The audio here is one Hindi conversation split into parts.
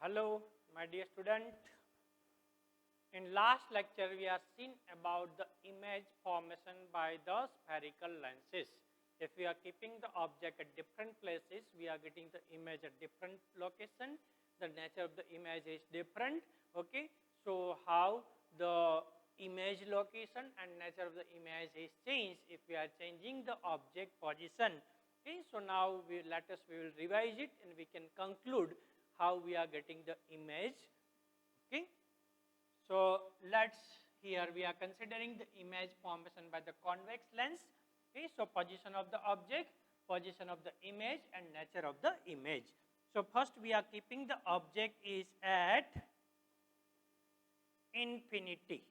Hello, my dear student. In last lecture, we have seen about the image formation by the spherical lenses. If we are keeping the object at different places, we are getting the image at different location. The nature of the image is different. Okay, so how the image location and nature of the image is changed if we are changing the object position. Okay, so now we will revise it and we can conclude how we are getting the image. Okay. So let's here we are considering the image formation by the convex lens. Okay, so position of the object, position of the image and nature of the image. So first we are keeping the object is at infinity.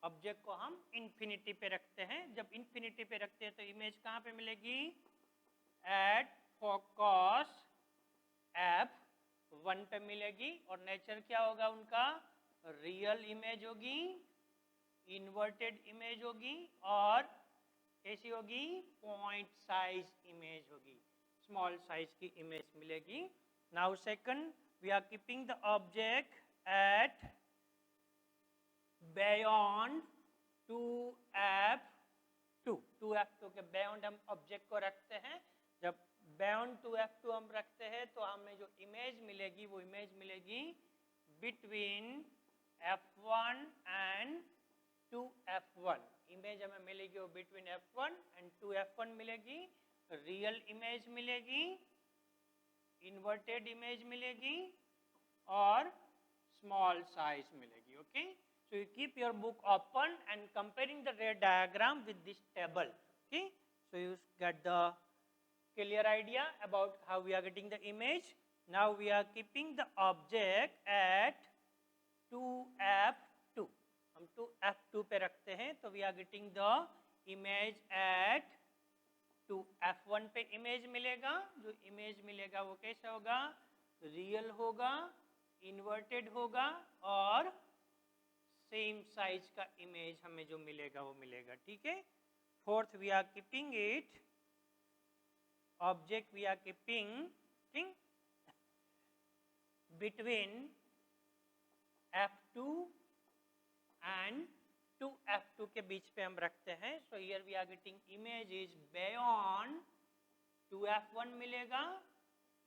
Object को हम इन्फिनिटी पे रखते हैं. जब इन्फिनिटी पे रखते हैं तो इमेज कहाँ पे मिलेगी? एट फोकस F1 पे मिलेगी. और नेचर क्या होगा उनका? रियल इमेज होगी, इन्वर्टेड इमेज होगी और कैसी होगी? पॉइंट साइज इमेज होगी, स्मॉल साइज की इमेज मिलेगी. Now second we are keeping the object at beyond 2F2. 2F2 के बियॉन्ड हम ऑब्जेक्ट को रखते हैं. जब बियॉन्ड 2F2 हम रखते हैं तो हमें जो इमेज मिलेगी वो इमेज मिलेगी between F1 and 2F1. Image हमें मिलेगी वो बिटवीन F1 एंड 2F1 मिलेगी. रियल इमेज मिलेगी, इन्वर्टेड इमेज मिलेगी और स्मॉल साइज मिलेगी. Okay, so you keep your book open and comparing the ray diagram with this table. Okay, so you get the clear idea about how we are getting the image. Now we are keeping the object at 2F2. हम 2F2 पे रखते हैं तो we are getting the image at 2F1 पे इमेज मिलेगा. जो इमेज मिलेगा वो कैसा होगा? रियल होगा, इन्वर्टेड होगा और सेम साइज का इमेज हमें जो मिलेगा वो मिलेगा. ठीक है. Fourth we are keeping it object we are keeping between F2 and 2F2 के बीच पे हम रखते हैं. So here we are getting image is beyond 2F1 मिलेगा.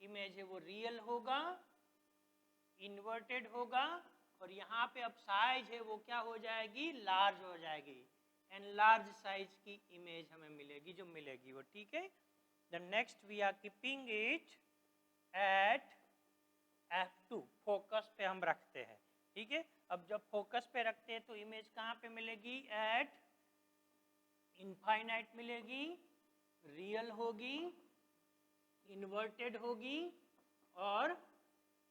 इमेज है वो रियल होगा, इन्वर्टेड होगा और यहाँ पे अब साइज है वो क्या हो जाएगी? लार्ज हो जाएगी. एंड लार्ज साइज की इमेज हमें मिलेगी जो मिलेगी वो. ठीक है. The next we are keeping it at F2. Focus पे हम रखते हैं. ठीक है. अब जब फोकस पे रखते हैं तो इमेज कहाँ पे मिलेगी? एट इनफाइनाइट मिलेगी, रियल होगी, इन्वर्टेड होगी और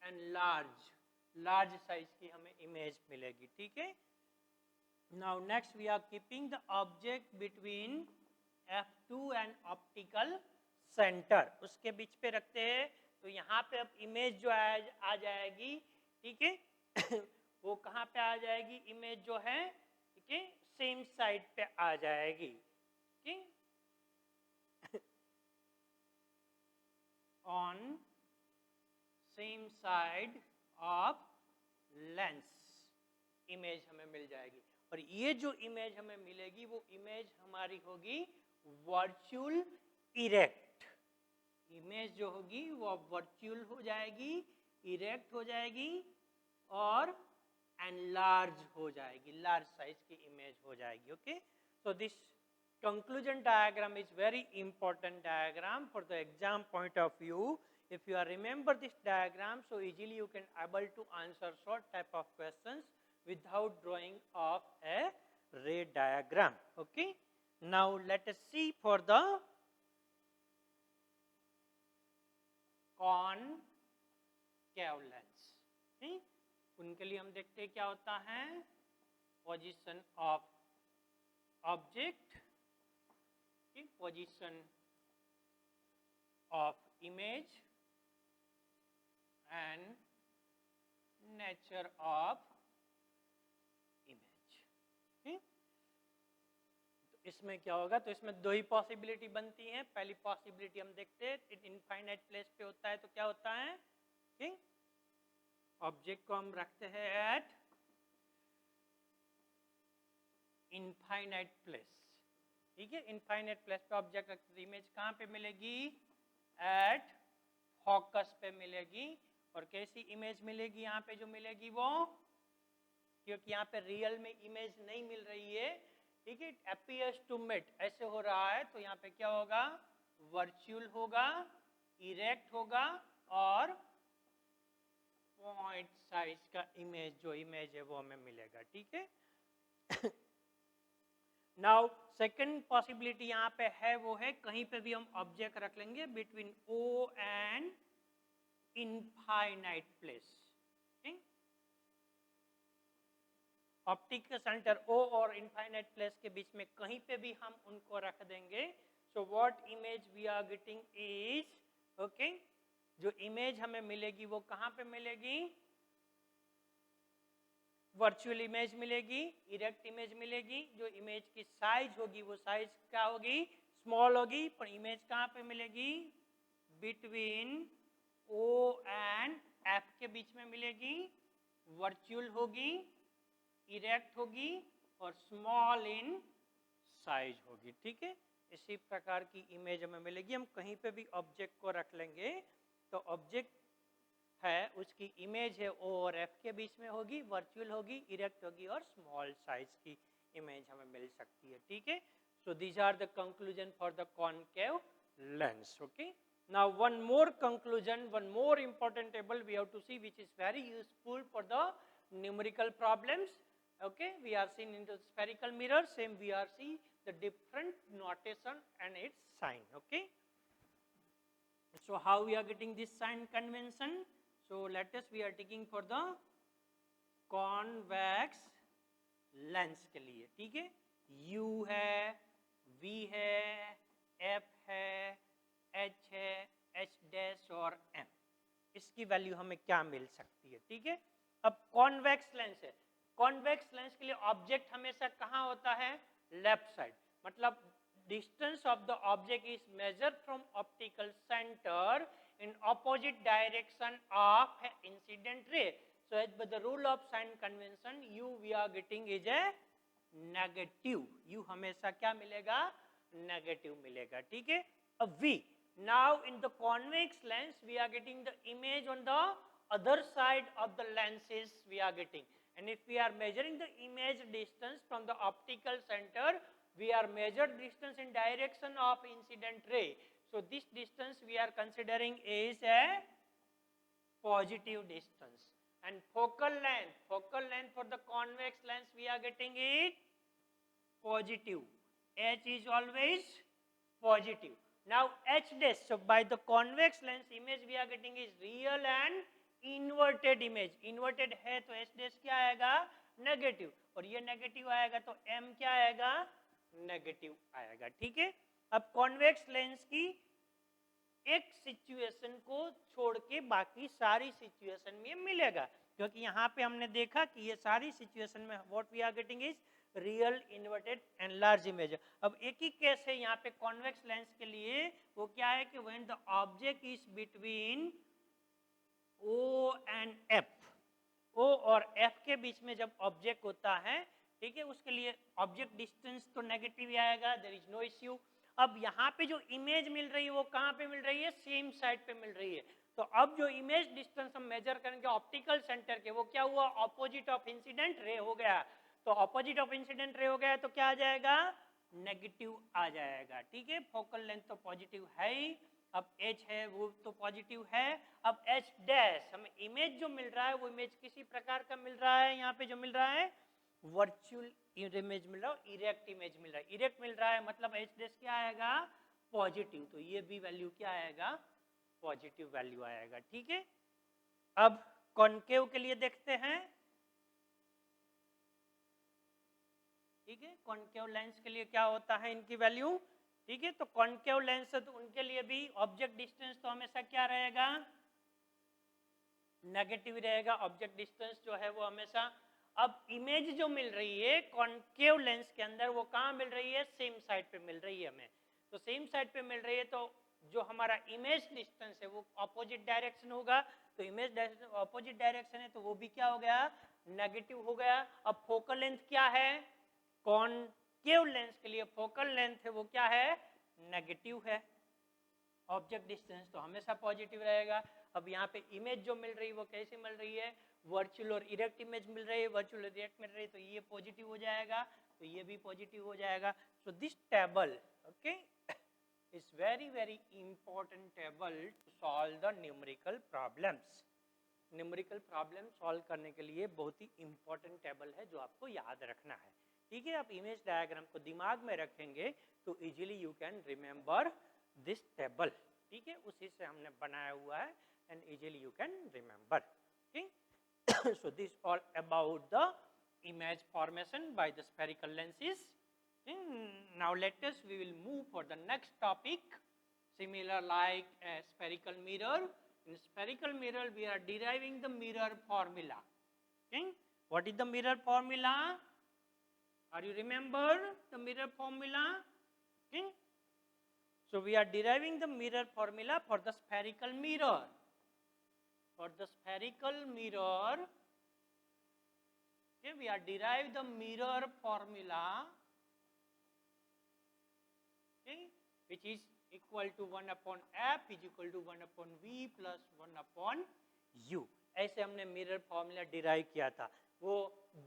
एंड लार्ज साइज की हमें इमेज मिलेगी. ठीक है. Now next we are keeping the object between F2 and optical centre. उसके बीच पे रखते हैं तो यहाँ पे अब इमेज जो आ जाएगी. ठीक है. वो कहाँ पे आ जाएगी? इमेज जो है ठीक है सेम साइड पे आ जाएगी. ठीक. On same side of lens image हमें मिल जाएगी. और ये जो इमेज हमें मिलेगी वो इमेज हमारी होगी वर्चुअल इरेक्ट. इमेज जो होगी वो वर्चुअल हो जाएगी, इरेक्ट हो जाएगी और एनलार्ज हो जाएगी. लार्ज साइज की इमेज हो जाएगी. Okay, so this conclusion diagram is very important diagram for the exam point of view. If you are remember this diagram, so easily you can able to answer short type of questions without drawing of a ray diagram. Okay, now let us see for the concave lens. okay? उनके लिए हम देखते हैं क्या होता है. Position of object, position of image and nature of image. तो इसमें क्या होगा? तो इसमें दो ही पॉसिबिलिटी बनती हैं. पहली पॉसिबिलिटी हम देखते हैं इनफाइनाइट प्लेस पे होता है तो क्या होता है? ऑब्जेक्ट को हम रखते हैं एट इनफाइनाइट प्लेस, ठीक है। इनफाइनाइट प्लेस पे ऑब्जेक्ट रखते हैं, इमेज कहाँ पे मिलेगी? एट फोकस पे मिलेगी। और कैसी इमेज मिलेगी यहाँ पे जो मिलेगी वो, क्योंकि यहाँ पे रियल में इमेज नहीं मिल रही है, ठीक है। इट अपीयर्स टू मेट ऐसे हो रहा है, तो यहाँ पे क्या होगा? वर्चुअल होगा, इरेक्ट होगा और पॉइंट साइज का इमेज जो इमेज है वो हमें मिलेगा, ठीक है। नाउ सेकंड पॉसिबिलिटी यहाँ पे है वो है कहीं पे भी हम ऑब्जेक्ट रख लेंगे between O and infinite place, ठीक। ऑप्टिकल सेंटर ओ और इनफाइनाइट प्लेस के बीच में कहीं पे भी हम उनको रख देंगे। So what image we are getting is, okay, जो इमेज हमें मिलेगी वो कहाँ पे मिलेगी? वर्चुअल इमेज मिलेगी, इरेक्ट इमेज मिलेगी। जो इमेज की साइज होगी वो साइज क्या होगी? स्मॉल होगी। पर इमेज कहाँ पे मिलेगी? बिटवीन ओ एंड एफ के बीच में मिलेगी, वर्चुअल होगी, इरेक्ट होगी और स्मॉल इन साइज होगी, ठीक है। इसी प्रकार की इमेज हमें मिलेगी। हम कहीं पे भी ऑब्जेक्ट को रख लेंगे तो ऑब्जेक्ट है उसकी इमेज है ओ और एफ के बीच में होगी, वर्चुअल होगी, इरेक्ट होगी और स्मॉल साइज की इमेज हमें मिल सकती है, ठीक है। So these are the conclusion for the concave lens, okay. Now one more conclusion, one more important table we have to see which is very useful for the numerical problems. Okay, we are seeing in the spherical mirror, same we are see the different notation and its sign. Okay, so how we are getting this sign convention? So let us we are taking for the convex lens के लिए, ठीक है। U है, V है, F है, H है, H डैश और M, इसकी वैल्यू हमें क्या मिल सकती है, ठीक है। अब कॉन्वेक्स लेंस है, कॉन्वेक्स लेंस के लिए ऑब्जेक्ट हमेशा कहाँ होता है? लेफ्ट साइड, मतलब distance of the object is measured from optical center in opposite direction of incident ray. So as per the rule of sign convention, U we are getting is a negative. U हमेशा क्या मिलेगा? नेगेटिव मिलेगा, ठीक है। अब V, now in the convex lens we are getting the image on the other side of the lenses we are getting, and if we are measuring the image distance from the optical center, we are measured distance in direction of incident ray. So this distance we are considering is a positive distance. And focal length for the convex lens we are getting it positive. H is always positive. Now H dash, so by the convex lens image we are getting is real and inverted image. Inverted है तो H dash क्या आएगा? नेगेटिव, और ये नेगेटिव आएगा तो M क्या आएगा? नेगेटिव आएगा, ठीक है। अब कॉन्वेक्स लेंस की एक सिचुएशन को छोड़ के बाकी सारी सिचुएशन में मिलेगा, क्योंकि यहाँ पे हमने देखा कि ये सारी सिचुएशन में what we are getting is real inverted and large image. अब एक ही केस है यहाँ पे कॉन्वेक्स लेंस के लिए, वो क्या है कि when the object is between O and F, O और एफ के बीच में जब ऑब्जेक्ट होता है, ठीक है, उसके लिए ऑब्जेक्ट डिस्टेंस तो नेगेटिव ही आएगा, देयर इज नो इश्यू। अब यहाँ पे जो इमेज मिल रही है वो कहाँ पे मिल रही है? सेम साइड पे मिल रही है। तो अब जो इमेज डिस्टेंस हम मेजर करेंगे ऑप्टिकल सेंटर के, वो क्या हुआ? ऑपोजिट ऑफ इंसिडेंट रे हो गया। तो ऑपोजिट ऑफ इंसिडेंट रे हो गया तो क्या आ जाएगा? नेगेटिव आ जाएगा, ठीक है। फोकल लेंथ तो पॉजिटिव है ही, अब H है वो तो पॉजिटिव है। अब H डैश, हमें इमेज जो मिल रहा है वो इमेज किसी प्रकार का मिल रहा है? यहाँ पे जो मिल रहा है वर्चुअल इमेज मिल रहा है, इरेक्ट इमेज मिल रहा है। इरेक्ट मिल रहा है मतलब H डैश क्या आएगा? पॉजिटिव, तो ये भी वैल्यू क्या आएगा? पॉजिटिव वैल्यू आएगा, ठीक है। अब कॉनकेव के लिए देखते हैं, ठीक है। कॉनकेव लेंस के लिए क्या होता है इनकी वैल्यू, ठीक है। तो कॉनकेव लेंस है तो उनके लिए भी ऑब्जेक्ट डिस्टेंस तो हमेशा क्या रहेगा? नेगेटिव रहेगा। ऑब्जेक्ट डिस्टेंस जो है वो हमेशा, अब इमेज जो मिल रही है कॉनकेव लेंस के अंदर वो कहाँ मिल रही है? सेम साइड पे मिल रही है हमें। तो सेम साइड पे मिल रही है तो जो हमारा इमेज डिस्टेंस है वो ऑपोजिट डायरेक्शन होगा, तो इमेज डायरेक्शन ऑपोजिट डायरेक्शन है तो वो भी क्या हो गया, नेगेटिव हो गया। अब फोकल लेंथ क्या है, कॉनकेव लेंस के लिए फोकल लेंथ है वो क्या है, नेगेटिव है। ऑब्जेक्ट डिस्टेंस तो हमेशा पॉजिटिव रहेगा। अब यहाँ पे इमेज जो मिल रही है वो कैसे मिल रही है, वर्चुअल और इरेक्ट इमेज मिल रही है, वर्चुअल और इरेक्ट मिल रही है, तो ये पॉजिटिव हो जाएगा, तो ये भी पॉजिटिव हो जाएगा। So this table okay is very important table to solve the numerical problems. Numerical problem solve करने के लिए बहुत ही इंपॉर्टेंट टेबल है जो आपको याद रखना है। ठीक है, आप इमेज डायग्राम को दिमाग में रखेंगे तो easily you can remember this table. ठीक है, उसी से हमने बनाया हुआ है and easily you can remember. ठीक, so this all about the image formation by the spherical lenses. Now let us we will move for the next topic, similar like a spherical mirror. In spherical mirror we are deriving the mirror formula. Okay, what is the mirror formula? Are you remember the mirror formula? Okay, so we are deriving the mirror formula for the spherical mirror. For the spherical mirror, okay, we are derived the mirror formula, okay, which is equal to 1 upon f is equal to 1 upon v plus 1 upon u। ऐसे हमने मिरर फॉर्मूला डिराइव किया था। वो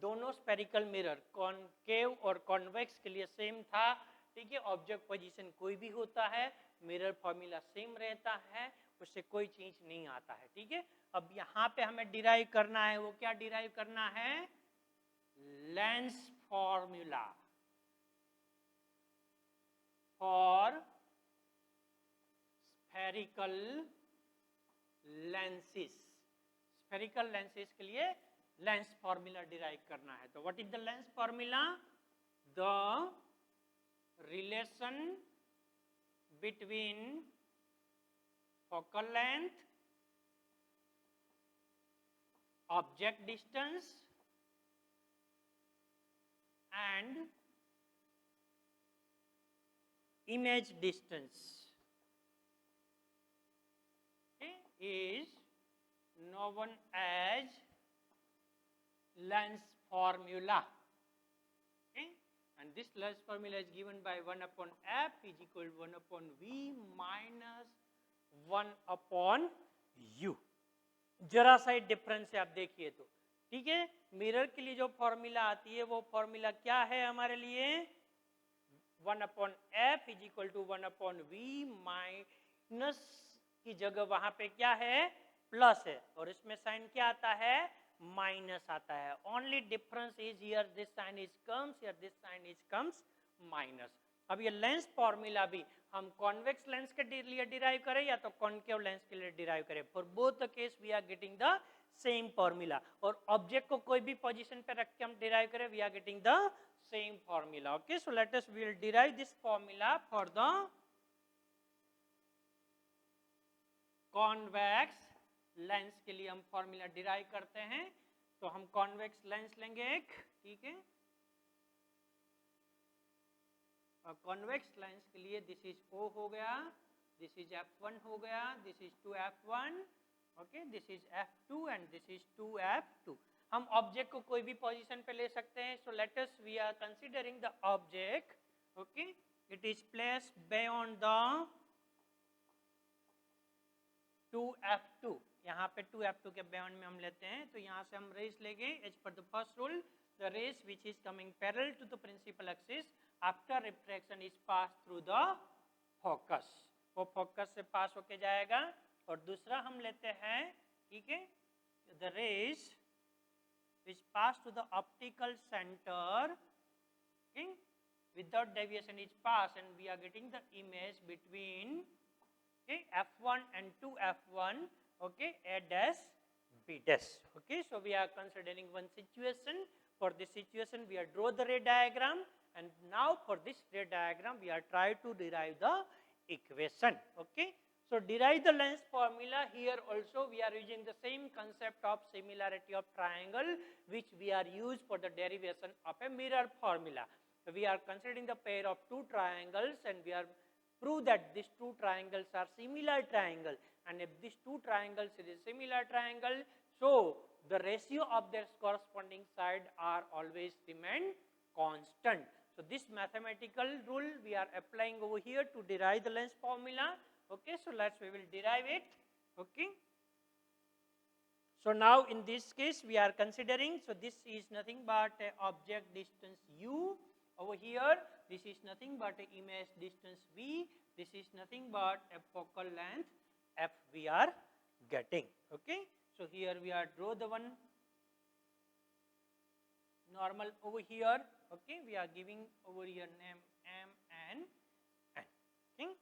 दोनों स्पेरिकल मिरर कॉनकेव और कॉन्वेक्स के लिए सेम था। ठीक है, ऑब्जेक्ट पोजीशन कोई भी होता है, मिरर फॉर्मूला सेम रहता है, उससे कोई चेंज नहीं आता है। ठीक है, अब यहाँ पे हमें डिराइव करना है, वो क्या डिराइव करना है, lens formula for spherical lenses. Spherical lenses के लिए लेंस फॉर्मूला डिराइव करना है। तो what is the lens formula, the relation between focal length, object distance and image distance, okay, is known as lens formula. Okay, and this lens formula is given by 1 upon f is equal to 1 upon v minus 1 upon u। जरा सा डिफरेंस है आप देखिए तो। ठीक है, मिरर के लिए जो फॉर्मूला आती है वो फॉर्मूला क्या है हमारे लिए, 1 upon F is equal to 1 upon V minus की जगह वहां पे क्या है, प्लस है, और इसमें साइन क्या आता है, माइनस आता है। Only difference is here this sign is comes, here this sign is comes minus. अब ये लेंस फॉर्मूला भी हम कॉन्वेक्स लेंस के लिए डिराइव करें या तो कॉनकेव लेंस के लिए डिराइव करें, for both the case we are getting the same formula. और ऑब्जेक्ट को कोई भी पोजीशन पे रख के हम डिराइव करें, we are getting the same formula. Okay, so let us we will derive this formula for the convex lens के लिए हम फॉर्मूला डिराइव करते हैं। तो हम कॉन्वेक्स लेंस लेंगे एक, ठीक है, कॉन्वेक्स लेंस के लिए दिस इज O हो गया, दिस इज F1 हो गया, this is 2F1, okay, this is F2 and this is 2F2। हम ऑब्जेक्ट को कोई भी पोजीशन पे ले सकते हैं। So let us we are considering the object, okay, it is placed beyond the 2F2। यहाँ पे 2F2 के बियॉन्ड में हम लेते हैं, तो यहाँ से हम रेस लेंगे एज पर the first rule, the rays which is coming parallel to the principal axis after refraction is pass through the focus, वो फोकस से पास होके जाएगा। और दूसरा हम लेते हैं, ठीक है, the rays which pass to the optical centre, without deviation is pass and we are getting the image between, okay, F1 and 2F1, okay, A dash B dash. Okay, so we are considering one situation. For this situation we are draw the ray diagram, and now for this ray diagram we are try to derive the equation. Okay, so derive the length formula. Here also we are using the same concept of similarity of triangle which we are used for the derivation of a mirror formula. So we are considering the pair of two triangles and we are prove that these two triangles are similar triangle, and if these two triangles is a similar triangle, so the ratio of their corresponding side are always remain constant. So this mathematical rule we are applying over here to derive the length formula. Okay, so we will derive it. Okay. So now in this case we are considering, so this is nothing but a object distance u over here, this is nothing but a image distance v, this is nothing but a focal length f we are getting. Okay. So here we are draw the one normal over here. Okay, we are giving over here name m and n. Okay.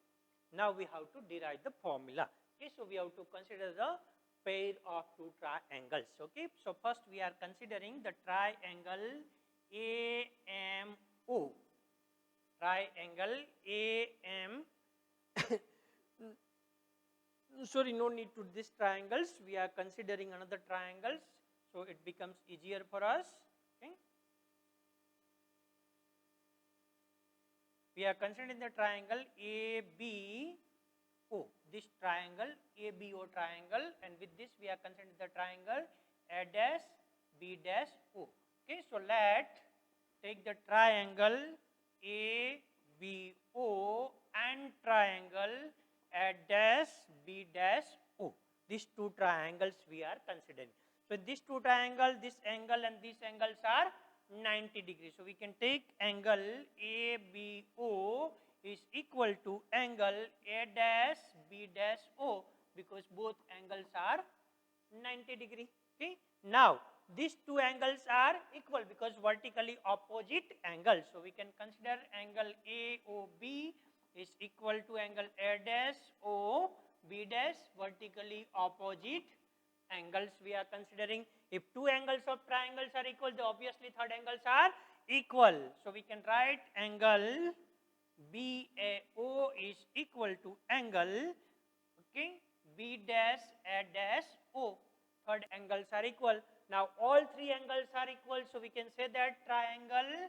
Now we have to derive the formula. Okay, so we have to consider the pair of two triangles. Okay, so first we are considering the triangle AMO. Triangle AM. Sorry, no need to this triangles. We are considering another triangles, so it becomes easier for us. Okay. We are considering the triangle ABO. This triangle ABO triangle, and with this we are considering the triangle A dash B dash O. Okay, so let take the triangle ABO and triangle A dash B dash O. These two triangles we are considering. So these two triangles, this angle and these angles are 90 degrees. So we can take angle ABO is equal to angle A dash B dash O, because both angles are 90 degree. Okay. Now these two angles are equal because vertically opposite angles. So we can consider angle AOB is equal to angle A dash O B dash, vertically opposite angles we are considering. If two angles of triangles are equal, then obviously third angles are equal. So we can write angle BAO is equal to angle, okay, B dash A dash O. Third angles are equal. Now all three angles are equal, so we can say that triangle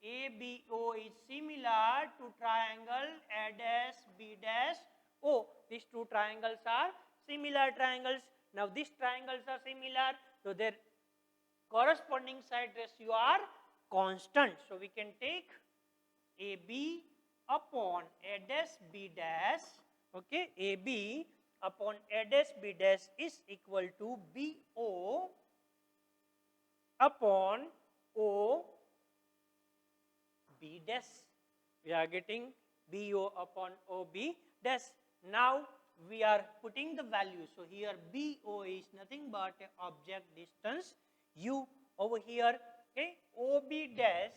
ABO is similar to triangle A dash B dash O. These two triangles are similar triangles. Now these triangles are similar, so their corresponding side ratio are constant. So we can take AB upon A dash B dash. Okay, AB upon A dash B dash is equal to BO upon O B dash. We are getting BO upon OB dash. Now we are putting the value. So here BO is nothing but object distance U over here. Okay, OB dash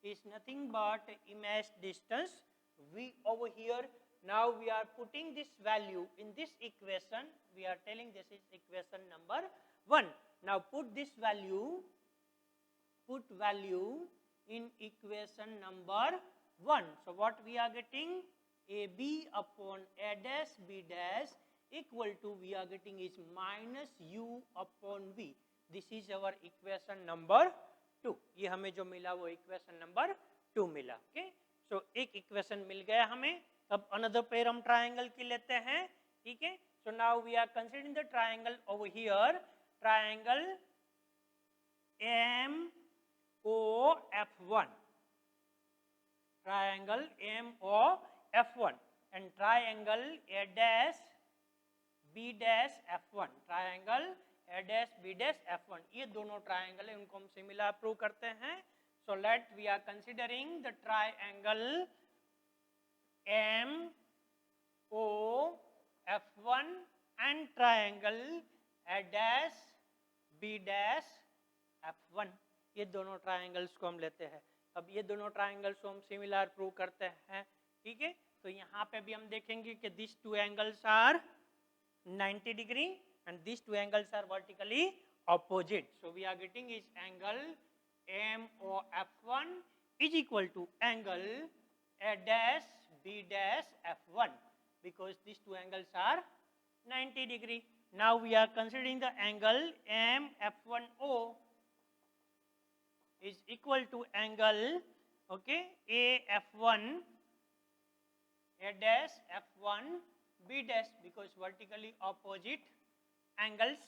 is nothing but image distance V over here. Now we are putting this value in this equation. We are telling this is equation number 1. Now put this value, in equation number 1. So what we are getting? AB upon A dash B dash equal to, we are getting is minus U upon V. This is our equation number 2. ये हमें जो मिला वो equation number 2 मिला. Okay. So एक equation मिल गया हमें. अब another pair हम triangle की लेते हैं. ठीक है. So now we are considering the triangle over here. Triangle MOF1. Triangle MOF1 and triangle A dash B dash F1. Triangle A dash B dash F1. ये दोनों triangle है, उनको हम similar prove करते हैं. So let we are considering the triangle MOF1 and triangle A dash B dash F1. ये दोनों triangles को हम लेते हैं. अब ये दोनों triangles को हम similar prove करते हैं. ठीक है. तो यहाँ पे भी हम देखेंगे कि these two angles are 90 degree and these two angles are vertically opposite. So we are getting is angle MOF1 is equal to angle A dash B dash F1, because these two angles are 90 degree. Now we are considering the angle MF1O is equal to angle, okay, AF1 A dash F1 B dash, because vertically opposite angles.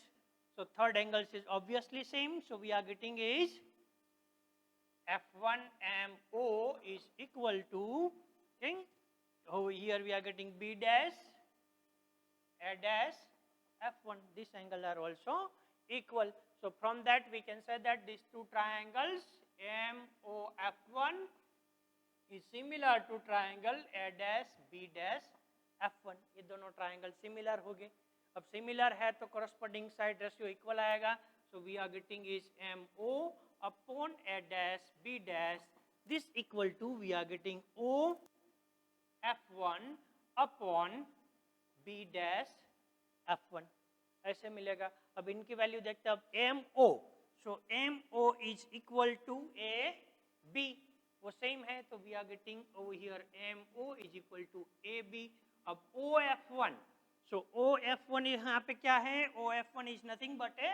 So third angles is obviously same. So we are getting is F1 MO is equal to, okay, over here we are getting B dash A dash F1. This angle are also equal. So from that we can say that these two triangles MOF1 is similar to triangle A dash B dash F1. ये दोनों triangle similar हो गए. अब similar है तो corresponding side ratio equal आएगा. So we are getting is MO upon A dash B dash. This equal to we are getting O F1 upon B dash F1. ऐसे मिलेगा. अब इनकी वैल्यू देखते हैं. अब MO, so MO is equal to AB. वो सेम है तो we are getting over here MO is equal to AB. अब OF1, so OF1 यहाँ पे क्या है? OF1 is nothing but a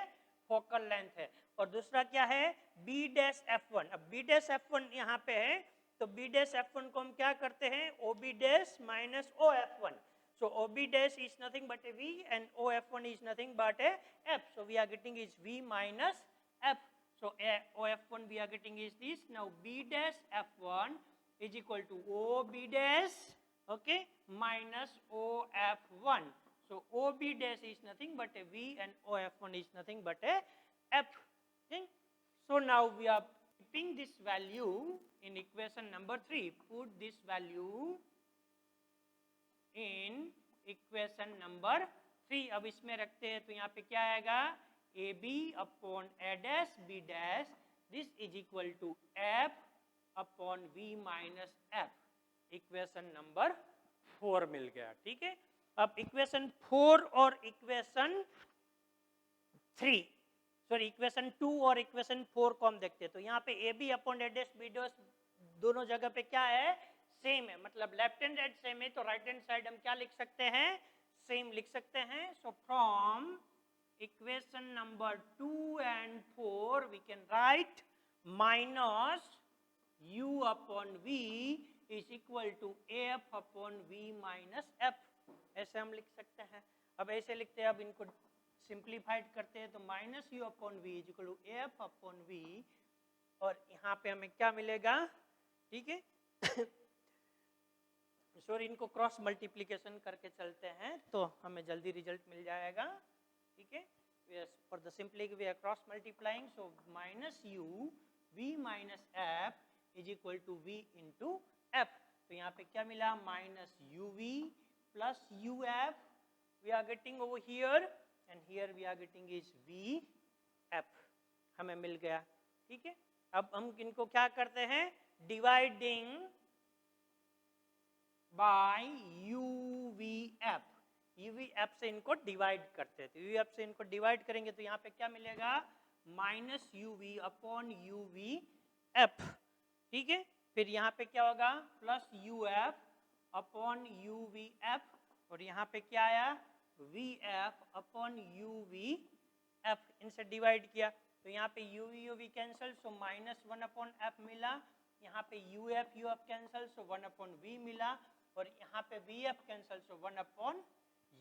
focal length है. और दूसरा क्या है? B dash F1. अब B dash F1 यहाँ पे है तो B dash F1 को हम क्या करते हैं? OB dash minus OF1. So OB dash is nothing but a V and OF1 is nothing but a F. So we are getting is V minus F. So OF1 we are getting is this. Now B dash F1 is equal to OB dash, okay, minus OF1. So OB dash is nothing but a V and OF1 is nothing but a F. Okay? So now we are keeping this value in equation number 3. Put this value in equation number 3. अब इसमें रखते हैं तो यहाँ पे क्या आएगा? AB upon A dash B dash, this is equal to F upon V minus F. Equation number 4 मिल गया. ठीक है. अब इक्वेशन 4 और इक्वेशन 3, सॉरी इक्वेशन 2 और इक्वेशन 4 को हम देखते हैं. तो यहाँ पे AB upon A dash B dash दोनों जगह पे क्या है? सेम है. मतलब लेफ्ट हैंड साइड सेम है तो राइट हैंड साइड हम क्या लिख सकते हैं? सेम लिख सकते हैं. So from equation number 2 and 4 we can write minus U upon V is equal to F upon V minus F. ऐसे हम लिख सकते हैं. अब ऐसे लिखते हैं. अब इनको सिंप्लीफाइड करते हैं तो minus U upon V is equal to F upon V और यहाँ पे हमें क्या मिलेगा? ठीक है. सॉरी इनको क्रॉस मल्टीप्लिकेशन करके चलते हैं तो हमें जल्दी रिजल्ट मिल जाएगा. ठीक है. For the simply we are cross multiplying, so minus U V minus F is equal to V into F. तो यहाँ पे क्या मिला? minus UV plus UF we are getting over here and here we are getting is VF. हमें मिल गया. ठीक है. अब हम इनको क्या करते हैं? Dividing by UVF. UVF से इनको डिवाइड करते हैं. तो UVF से इनको डिवाइड करेंगे तो यहाँ पे क्या मिलेगा? Minus UV upon UVF. ठीक है. फिर यहाँ पे क्या होगा? प्लस UF अपॉन UVF और यहाँ पे क्या आया? VF upon UVF. इनसे डिवाइड किया तो यहाँ पे UV cancel so minus 1 upon F मिला. यहाँ पे UF cancel so 1 upon V मिला और यहाँ पे VF cancel so 1 upon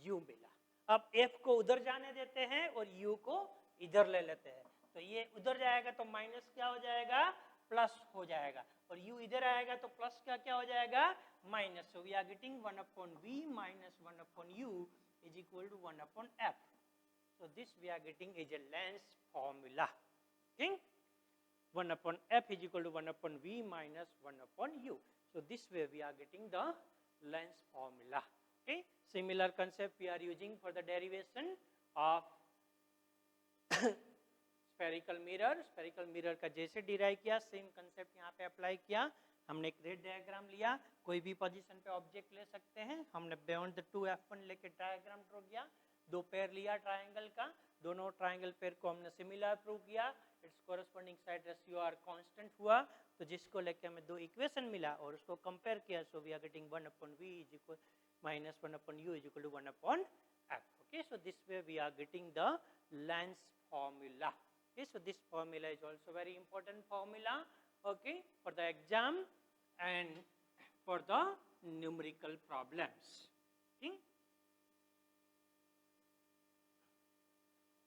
U मिला. अब F को उधर जाने देते हैं और U को इधर ले लेते हैं. तो ये उधर जाएगा तो माइनस क्या हो जाएगा? प्लस हो जाएगा और U इधर आएगा तो प्लस का क्या हो जाएगा? Minus. So we are getting 1 upon V minus 1 upon U is equal to 1 upon F. So this we are getting is a lens formula. ठीक. 1 upon F is equal to 1 upon V minus 1 upon U. So this way we are getting the length formula. Okay. Similar concept we are using for the derivation of spherical mirror. Spherical mirror का जैसे डिराइव किया सेम कंसेप्ट यहाँ पे अप्लाई किया. हमने एक रेड डायग्राम लिया. कोई भी पोजीशन पे ऑब्जेक्ट ले सकते हैं. हमने बियॉन्ड द 2F1 लेके डायग्राम ड्रॉ किया. दो पेयर लिया ट्राइंगल का. दोनों ट्राइंगल पेयर को हमने सिमिलर प्रूव किया. Its corresponding side ratio are constant हुआ. तो जिसको लेके हमें दो इक्वेशन मिला और उसको कंपेयर किया. So we are getting 1 upon V is equal minus 1 upon U is equal to 1 upon F. Okay, so this way we are getting the length formula. Okay, so this formula is also very important formula. Okay, for the exam and for the numerical problems. Okay?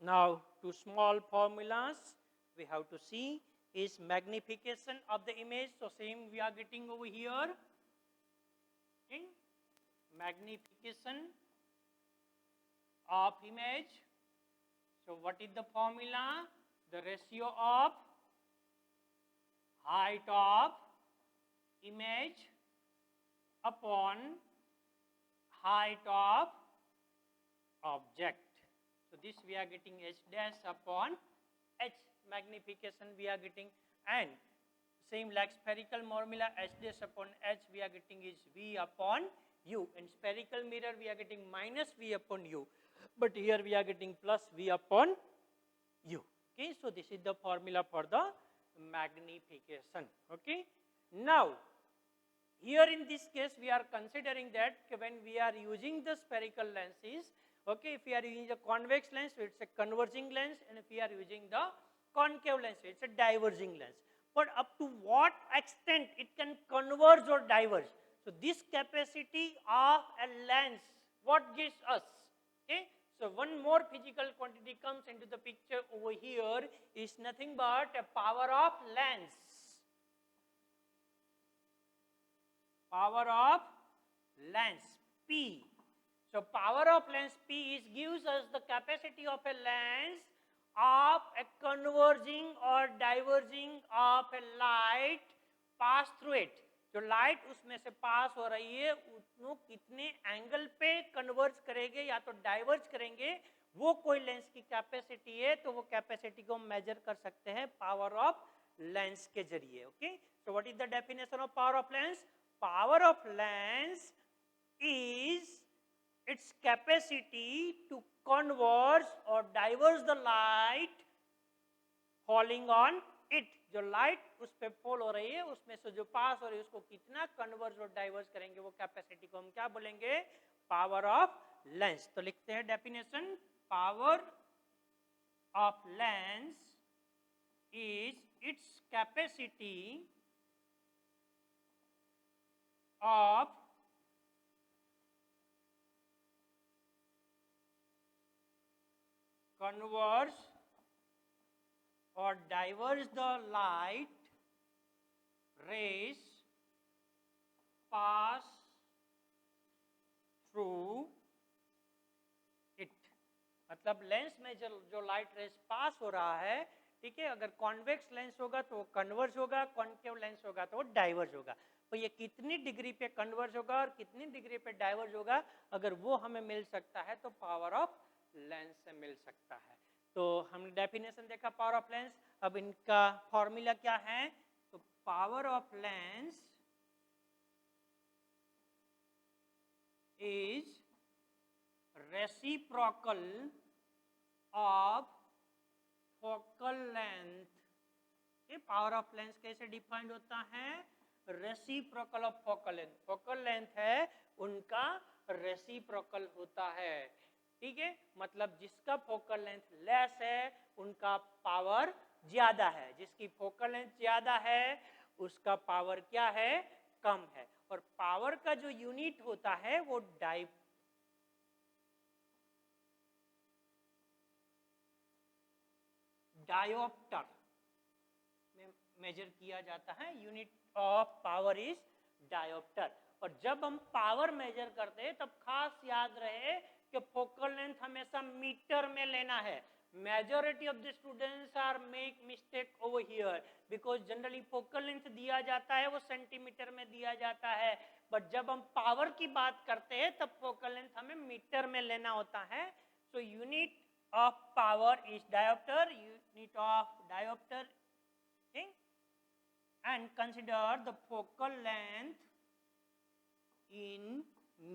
Now, two small formulas we have to see is magnification of the image. So, same we are getting over here. Okay? Magnification of image. So, what is the formula? The ratio of height of image upon height of object. So, this we are getting h dash upon h magnification we are getting, and same like spherical formula h dash upon h we are getting is v upon u, and spherical mirror we are getting minus v upon u, but here we are getting plus v upon u. Okay, so this is the formula for the magnification. Okay, now here in this case we are considering that when we are using the spherical lenses, okay, if we are using the convex lens, so it's a converging lens, and if we are using the concave lens, so it's a diverging lens. But up to what extent it can converge or diverge? So this capacity of a lens, what gives us? Okay, so one more physical quantity comes into the picture over here, is nothing but a power of lens. Power of lens P. So power of lens P gives us the capacity of a lens of a converging or diverging of a light pass through it. जो लाइट उसमें से पास हो रही है उसको कितने एंगल पे कन्वर्ज करेंगे या तो डाइवर्ज करेंगे, वो कोई लेंस की कैपेसिटी है, तो वो कैपेसिटी को मेजर कर सकते हैं पावर ऑफ लेंस के जरिए. Okay, so what is the definition of power of lens? Power of lens is its capacity to converge or diverge the light falling on it. जो लाइट उस पे फॉल हो रही है उसमें से जो पास हो रही है उसको कितना कन्वर्ज और डाइवर्ज करेंगे, वो कैपेसिटी को हम क्या बोलेंगे? Power of lens. तो लिखते हैं definition, power of lens is its capacity of converge or diverge the light rays pass through it. मतलब लेंस में जो लाइट रेस पास हो रहा है, ठीक है, अगर कॉन्वेक्स लेंस होगा तो वो कन्वर्ज होगा, कॉन्केव लेंस होगा तो वो डाइवर्ज होगा. तो ये कितनी डिग्री पे कन्वर्ज होगा और कितनी डिग्री पे डाइवर्ज होगा, अगर वो हमें मिल सकता है तो पावर ऑफ लेंस से मिल सकता है. तो हमने डेफिनेशन देखा पावर ऑफ लेंस. अब इनका फॉर्मूला क्या है? तो power of lens is reciprocal of focal length. ये पावर ऑफ लेंस कैसे डिफाइंड होता है? Reciprocal of focal length. Focal length है उनका रेसिप्रोकल होता है. ठीक है, मतलब जिसका फोकल लेंथ लेस है उनका पावर ज्यादा है, जिसकी फोकल लेंथ ज्यादा है उसका पावर क्या है? कम है. और पावर का जो यूनिट होता है वो डायोप्टर में मेजर किया जाता है. Unit of power is dioptre. और जब हम पावर मेजर करते हैं तब खास याद रहे कि फोकल लेंथ हमेशा मीटर में लेना है. Majority of the students are make mistake over here because generally focal length दिया जाता है वो सेंटीमीटर में दिया जाता है, बट जब हम पावर की बात करते हैं तब फोकल लेंथ हमें मीटर में लेना होता है. So unit of power is diopter, unit of diopter, okay? And consider the focal length in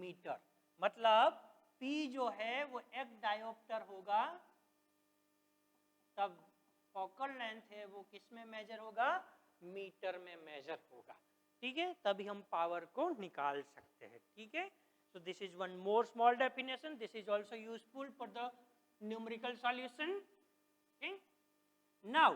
meter. मतलब P जो है वो एक डायोप्टर होगा, तब फोकल लेंथ है वो किस में मेजर होगा? मीटर में मेजर होगा. ठीक है, तभी हम पावर को निकाल सकते हैं. ठीक है, so this is one more small definition. This is also useful for the numerical solution. Okay, now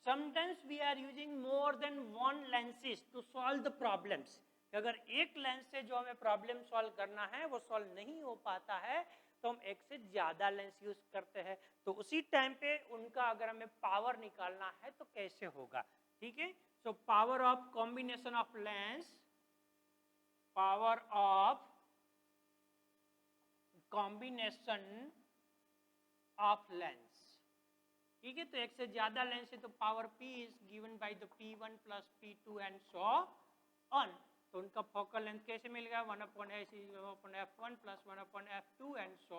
sometimes we are using more than one lenses to solve the problems. कि अगर एक लेंस से जो हमें प्रॉब्लम सॉल्व करना है वो सॉल्व नहीं हो पाता है तो हम एक से ज्यादा लेंस यूज करते हैं। तो उसी टाइम पे उनका अगर हमें पावर निकालना है तो कैसे होगा, ठीक है। So power of combination of lens, power of combination of lens, ठीक है। तो एक से ज्यादा लेंस है तो power P is given by the P1 plus P2 and so on. तो उनका फोकल लेंथ कैसे मिलेगा, 1/f1 plus 1/f2 and so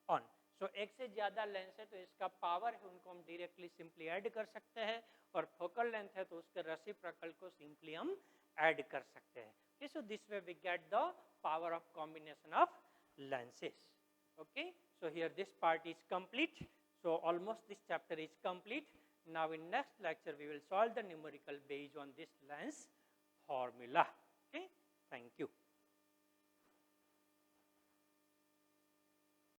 on. So एक से ज्यादा लेंस है तो इसका पावर है उनको हम डायरेक्टली सिंपली ऐड कर सकते हैं, और फोकल लेंथ है तो उसके रेसिप्रोकल को सिंपली हम ऐड कर सकते हैं। Okay, so this way we get the power of combination of lenses. Okay, so here this part is complete. So almost this chapter is complete. Now in next lecture we will solve the numerical based on this lens formula. Okay, thank you.